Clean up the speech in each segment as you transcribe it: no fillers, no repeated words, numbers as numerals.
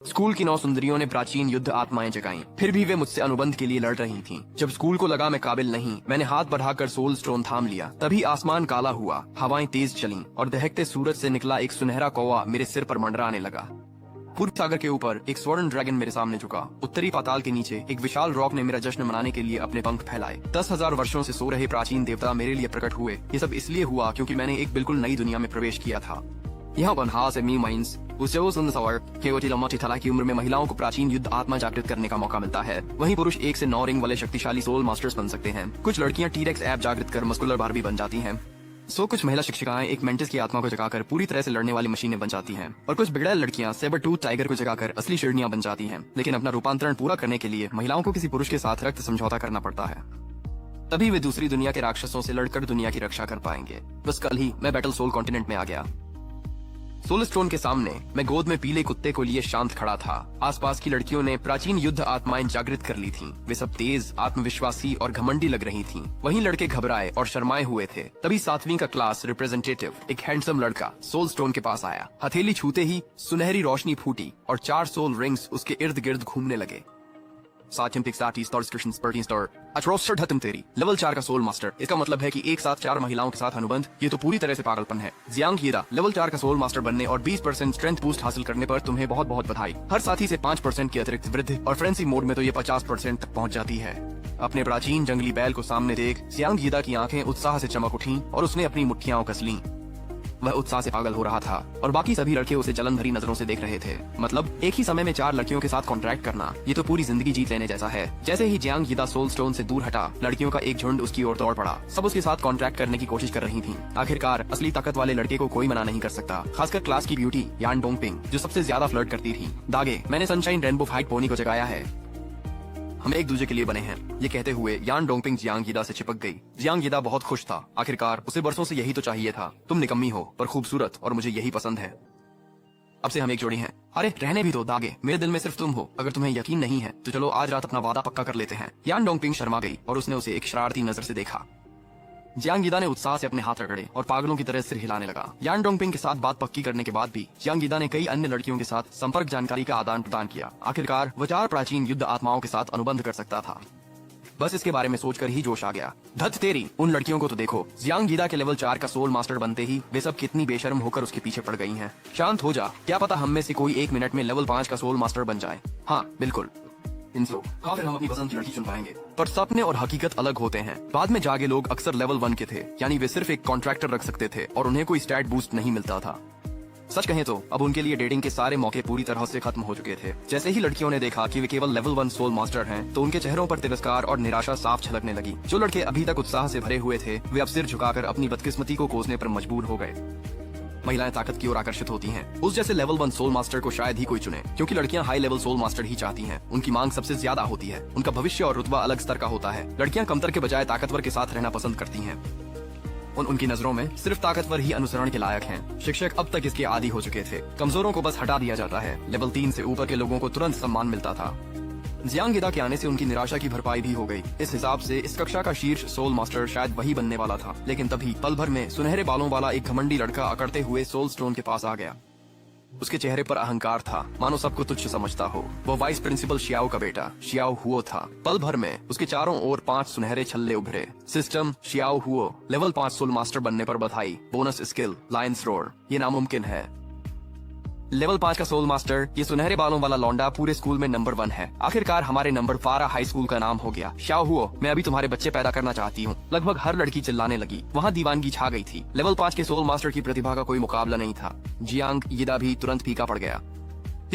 School की 9 सुंदरियों ने प्राचीन युद्ध आत्माएं जगाईं, फिर भी वे मुझसे अनुबंध के लिए लड़ रही थीं। जब स्कूल को लगा मैं काबिल नहीं, मैंने हाथ बढ़ाकर सोल स्टोन थाम लिया। तभी आसमान काला हुआ, हवाएं तेज चलीं और दहकते सूरज से निकला एक सुनहरा कौवा मेरे सिर पर मंडराने लगा। पूर्व सागर के ऊपर एक स्वर्ण ड्रैगन मेरे सामने झुका। उत्तरी पाताल के नीचे एक विशाल रॉक ने मेरा जश्न मनाने के लिए अपने पंख फैलाए। 10,000 वर्षों से सो रहे प्राचीन देवता मेरे लिए प्रकट हुए। ये सब इसलिए हुआ क्योंकि मैंने एक बिल्कुल नई दुनिया में प्रवेश किया था। यहाँ बनहा से मी माइंस की उम्र में महिलाओं को प्राचीन युद्ध आत्मा जागृत करने का मौका मिलता है। वहीं पुरुष 1 से 9 रिंग वाले शक्तिशाली सोल मास्टर्स बन सकते हैं। कुछ लड़कियां टीरेक्स ऐप जागृत कर मस्कुलर बार्बी बन जाती हैं। कुछ महिला शिक्षिकाएं एक मेंटिस की आत्मा को जगाकर पूरी तरह से लड़ने वाली मशीनें बन जाती हैं। और कुछ बिगड़ैल लड़कियां सेबर टूथ टाइगर को जगाकर असली शेरनियां बन जाती हैं। लेकिन अपना रूपांतरण पूरा करने के लिए महिलाओं को किसी पुरुष के साथ रक्त समझौता करना पड़ता है। तभी वे दूसरी दुनिया के राक्षसों से लड़कर दुनिया की रक्षा कर पाएंगे। बस कल ही मैं बैटल सोल कॉन्टिनेंट में आ गया। सोल स्टोन के सामने मैं गोद में पीले कुत्ते को लिए शांत खड़ा था। आसपास की लड़कियों ने प्राचीन युद्ध आत्माएं जागृत कर ली थीं। वे सब तेज, आत्मविश्वासी और घमंडी लग रही थीं। वहीं लड़के घबराए और शर्माए हुए थे। तभी 7वीं का क्लास रिप्रेजेंटेटिव, एक हैंडसम लड़का, सोल स्टोन के पास आया। हथेली छूते ही सुनहरी रोशनी फूटी और 4 सोल रिंग्स उसके इर्द गिर्द घूमने लगे। लेवल 4 का सोल मास्टर, इसका मतलब है कि एक साथ 4 महिलाओं के साथ अनुबंध। ये तो पूरी तरह से पागलपन है। जियांग यीदा, लेवल 4 का सोल मास्टर बनने और 20% स्ट्रेंथ बूस्ट हासिल करने पर तुम्हें बहुत बहुत बधाई। हर साथी से 5% की अतिरिक्त वृद्धि और फ्रेंसी मोड में तो ये 50% तक पहुंच जाती है। अपने प्राचीन जंगली बैल को सामने देख जियांग यीदा की आंखें उत्साह से चमक उठी और उसने अपनी मुट्ठियां कस लीं। वह उत्साह से पागल हो रहा था और बाकी सभी लड़के उसे जलन भरी नजरों से देख रहे थे। मतलब एक ही समय में 4 लड़कियों के साथ कॉन्ट्रैक्ट करना, ये तो पूरी जिंदगी जीत लेने जैसा है। जैसे ही जियांग यीदा सोल स्टोन से दूर हटा, लड़कियों का एक झुंड उसकी ओर दौड़ पड़ा। सब उसके साथ कॉन्ट्रैक्ट करने की कोशिश कर रही थीं। आखिरकार असली ताकत वाले लड़के को कोई मना नहीं कर सकता, खासकर क्लास की ब्यूटी यान डोंगपिंग, जो सबसे ज्यादा फ्लर्ट करती थी। दागे, मैंने सनशाइन रेनबो फाइट पोनी को जगाया है। हम एक दूसरे के लिए बने हैं। ये कहते हुए यान डोंगपिंग जियांग यीदा से चिपक गई। जियांग यीदा बहुत खुश था। आखिरकार उसे बरसों से यही तो चाहिए था। तुम निकम्मी हो पर खूबसूरत और मुझे यही पसंद है। अब से हम एक जोड़ी हैं। अरे रहने भी दो दागे, मेरे दिल में सिर्फ तुम हो। अगर तुम्हें यकीन नहीं है तो चलो आज रात अपना वादा पक्का कर लेते हैं। यान डोंगपिंग शर्मा गई और उसने उसे एक शरारती नजर से देखा। जियांग यीदा ने उत्साह से अपने हाथ रगड़े और पागलों की तरह सिर हिलाने लगा। यान डोंगपिंग के साथ बात पक्की करने के बाद भी जियांग यीदा ने कई अन्य लड़कियों के साथ संपर्क जानकारी का आदान प्रदान किया। आखिरकार वह 4 प्राचीन युद्ध आत्माओं के साथ अनुबंध कर सकता था। बस इसके बारे में सोचकर ही जोश आ गया। धत तेरी, उन लड़कियों को तो देखो। जियांग यीदा के लेवल 4 का सोल मास्टर बनते ही वे सब कितनी बेशर्म होकर उसके पीछे पड़ गई हैं। शांत हो जा, क्या पता हम में से कोई 1 मिनट में लेवल 5 का सोल मास्टर बन जाए। हाँ बिल्कुल, फिर हम अपनी पसंद की लड़की चुन पाएंगे। पर सपने और हकीकत अलग होते हैं। बाद में जागे लोग अक्सर लेवल 1 के थे, यानी वे सिर्फ एक कॉन्ट्रैक्टर रख सकते थे और उन्हें कोई स्टैट बूस्ट नहीं मिलता था। सच कहें तो अब उनके लिए डेटिंग के सारे मौके पूरी तरह से खत्म हो चुके थे। जैसे ही लड़कियों ने देखा कि वे केवल लेवल 1 सोल मास्टर हैं, तो उनके चेहरों पर तिरस्कार और निराशा साफ झलकने लगी। जो लड़के अभी तक उत्साह से भरे हुए थे, वे अब सिर झुकाकर अपनी बदकिस्मती को कोसने पर मजबूर हो गए। महिलाएं ताकत की ओर आकर्षित होती हैं। उस जैसे लेवल 1 सोल मास्टर को शायद ही कोई चुने, क्योंकि लड़कियां हाई लेवल सोल मास्टर ही चाहती हैं। उनकी मांग सबसे ज्यादा होती है। उनका भविष्य और रुतबा अलग स्तर का होता है। लड़कियां कमतर के बजाय ताकतवर के साथ रहना पसंद करती हैं। उनकी नजरों में सिर्फ ताकतवर ही अनुसरण के लायक हैं। शिक्षक अब तक इसके आदी हो चुके थे। कमजोरों को बस हटा दिया जाता है। लेवल 3 से ऊपर के लोगों को तुरंत सम्मान मिलता था। जियांग यीदा के आने से उनकी निराशा की भरपाई भी हो गई। इस हिसाब से इस कक्षा का शीर्ष सोल मास्टर शायद वही बनने वाला था। लेकिन तभी पल भर में सुनहरे बालों वाला एक घमंडी लड़का अकड़ते हुए सोल स्टोन के पास आ गया। उसके चेहरे पर अहंकार था, मानो सबको तुच्छ समझता हो। वो वाइस प्रिंसिपल शियाओ का बेटा शियाओ हुओ था। पल भर में उसके चारों ओर 5 सुनहरे छल्ले उभरे। सिस्टम शियाओ हुओ, लेवल 5 सोल मास्टर बनने पर बधाई। बोनस स्किल लायंस रोर, ये नामुमकिन है। लेवल 5 का सोल मास्टर, ये सुनहरे बालों वाला लौंडा पूरे स्कूल में नंबर 1 है। आखिरकार हमारे नंबर फारा हाई स्कूल का नाम हो गया। शाओ हुओ, मैं अभी तुम्हारे बच्चे पैदा करना चाहती हूँ। लगभग हर लड़की चिल्लाने लगी। वहाँ दीवानगी छा गई थी। लेवल 5 के सोल मास्टर की प्रतिभा का कोई मुकाबला नहीं था। जियांग यीदा भी तुरंत फीका पड़ गया।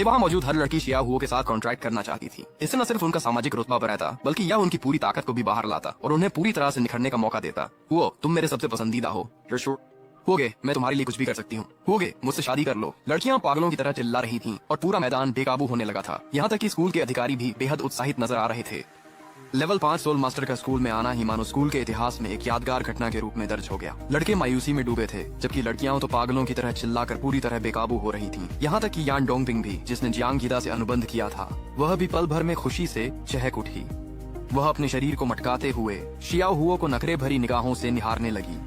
वहाँ मौजूद हर लड़की शिया हुओ के साथ कॉन्ट्रैक्ट करना चाहती थी। इससे न सिर्फ उनका सामाजिक रुतबा बढ़ाता, बल्कि यह उनकी पूरी ताकत को भी बाहर लाता और उन्हें पूरी तरह से निखरने का मौका देता। हुओ, तुम मेरे सबसे पसंदीदा हो। होगे, मैं तुम्हारे लिए कुछ भी कर सकती हूँ। होगे, मुझसे शादी कर लो। लड़कियां पागलों की तरह चिल्ला रही थीं और पूरा मैदान बेकाबू होने लगा था। यहाँ तक कि स्कूल के अधिकारी भी बेहद उत्साहित नजर आ रहे थे। लेवल 5 सोल मास्टर का स्कूल में आना ही मानो स्कूल के इतिहास में एक यादगार घटना के रूप में दर्ज हो गया। लड़के मायूसी में डूबे थे, जबकि लड़कियां तो पागलों की तरह चिल्लाकर पूरी तरह बेकाबू हो रही थीं। यहाँ तक कि यान डोंगपिंग भी, जिसने जियांग यीदा से अनुबंध किया था, वह भी पल भर में खुशी से चहक उठी। वह अपने शरीर को मटकाते हुए शियाओ हुओ को नखरे भरी निगाहों से निहारने लगी।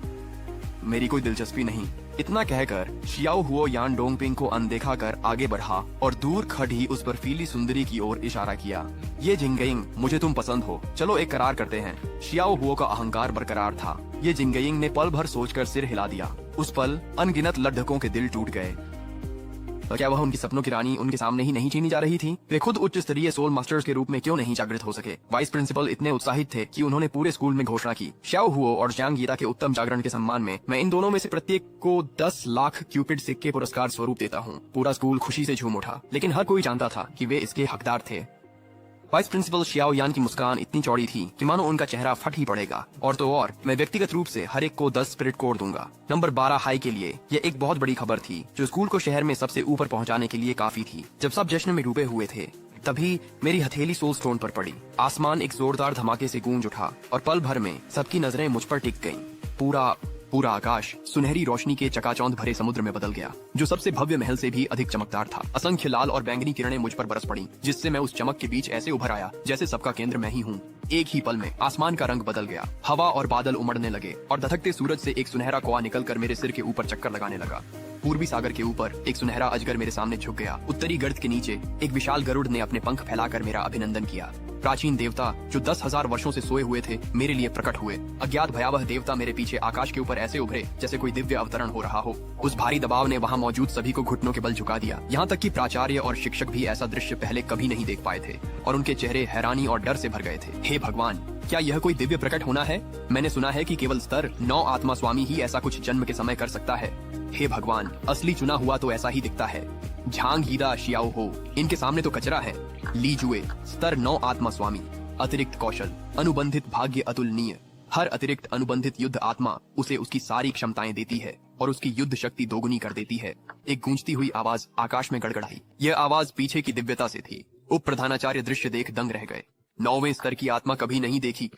मेरी कोई दिलचस्पी नहीं, इतना कहकर शियाओ हुओ यान डोंगपिंग को अनदेखा कर आगे बढ़ा और दूर खड़ी उस बर्फीली सुंदरी की ओर इशारा किया। ये जिंगयिंग, मुझे तुम पसंद हो, चलो एक करार करते हैं। शियाओ हुओ का अहंकार बरकरार था। ये जिंगयिंग ने पल भर सोचकर सिर हिला दिया। उस पल अनगिनत लड्ढकों के दिल टूट गए। क्या वह उनकी सपनों की रानी उनके सामने ही नहीं छीनी जा रही थी? वे खुद उच्च स्तरीय सोल मास्टर्स के रूप में क्यों नहीं जागृत हो सके? वाइस प्रिंसिपल इतने उत्साहित थे कि उन्होंने पूरे स्कूल में घोषणा की, शियाओ हुओ और जियांग यीदा के उत्तम जागरण के सम्मान में मैं इन दोनों में से प्रत्येक को 10 लाख क्यूपिड सिक्के पुरस्कार स्वरूप देता हूँ। पूरा स्कूल खुशी से झूम उठा, लेकिन हर कोई जानता था कि वे इसके हकदार थे। वाइस प्रिंसिपल शियाओ यान की मुस्कान इतनी चौड़ी थी कि मानो उनका चेहरा फट ही पड़ेगा। और तो और, मैं व्यक्तिगत रूप से हर एक को 10 स्पिरिट कोड दूंगा। नंबर 12 हाई के लिए यह एक बहुत बड़ी खबर थी, जो स्कूल को शहर में सबसे ऊपर पहुंचाने के लिए काफी थी। जब सब जश्न में डूबे हुए थे, तभी मेरी हथेली सोल स्टोन पर पड़ी। आसमान एक जोरदार धमाके से गूंज उठा और पल भर में सबकी नजरें मुझ पर टिक गईं। पूरा आकाश सुनहरी रोशनी के चकाचौंध भरे समुद्र में बदल गया, जो सबसे भव्य महल से भी अधिक चमकदार था। असंख्य लाल और बैंगनी किरणें मुझ पर बरस पड़ी, जिससे मैं उस चमक के बीच ऐसे उभर आया जैसे सबका केंद्र मैं ही हूँ। एक ही पल में आसमान का रंग बदल गया, हवा और बादल उमड़ने लगे और धधकते सूरज से एक सुनहरा कोआ निकलकर मेरे सिर के ऊपर चक्कर लगाने लगा। पूर्वी सागर के ऊपर एक सुनहरा अजगर मेरे सामने झुक गया। उत्तरी गर्त के नीचे एक विशाल गरुड़ ने अपने पंख फैलाकर मेरा अभिनंदन किया। प्राचीन देवता जो 10,000 वर्षों से सोए हुए थे, मेरे लिए प्रकट हुए। अज्ञात भयावह देवता मेरे पीछे आकाश के ऊपर ऐसे उभरे जैसे कोई दिव्य अवतरण हो रहा हो। उस भारी दबाव ने वहाँ मौजूद सभी को घुटनों के बल झुका दिया। यहाँ तक कि प्राचार्य और शिक्षक भी ऐसा दृश्य पहले कभी नहीं देख पाए थे और उनके चेहरे हैरानी और डर से भर गए थे। हे भगवान, क्या यह कोई दिव्य प्रकट होना है? मैंने सुना है कि केवल स्तर 9 आत्मा स्वामी ही ऐसा कुछ जन्म के समय कर सकता है। हे भगवान, असली चुना हुआ तो ऐसा ही दिखता है। झांग यीदा शियाओ हो, इनके सामने तो कचरा है। ली जुए, स्तर 9 आत्मा स्वामी, अतिरिक्त कौशल, अनुबंधित भाग्य अतुलनीय। हर अतिरिक्त अनुबंधित युद्ध आत्मा उसे उसकी सारी क्षमताएं देती है और उसकी युद्ध शक्ति दोगुनी कर देती है। एक गूंजती हुई आवाज आकाश में गड़गड़ाई। यह आवाज पीछे की दिव्यता से थी। उप प्रधानाचार्य दृश्य देख दंग रह गए। 9वें स्तर की आत्मा कभी नहीं देखी।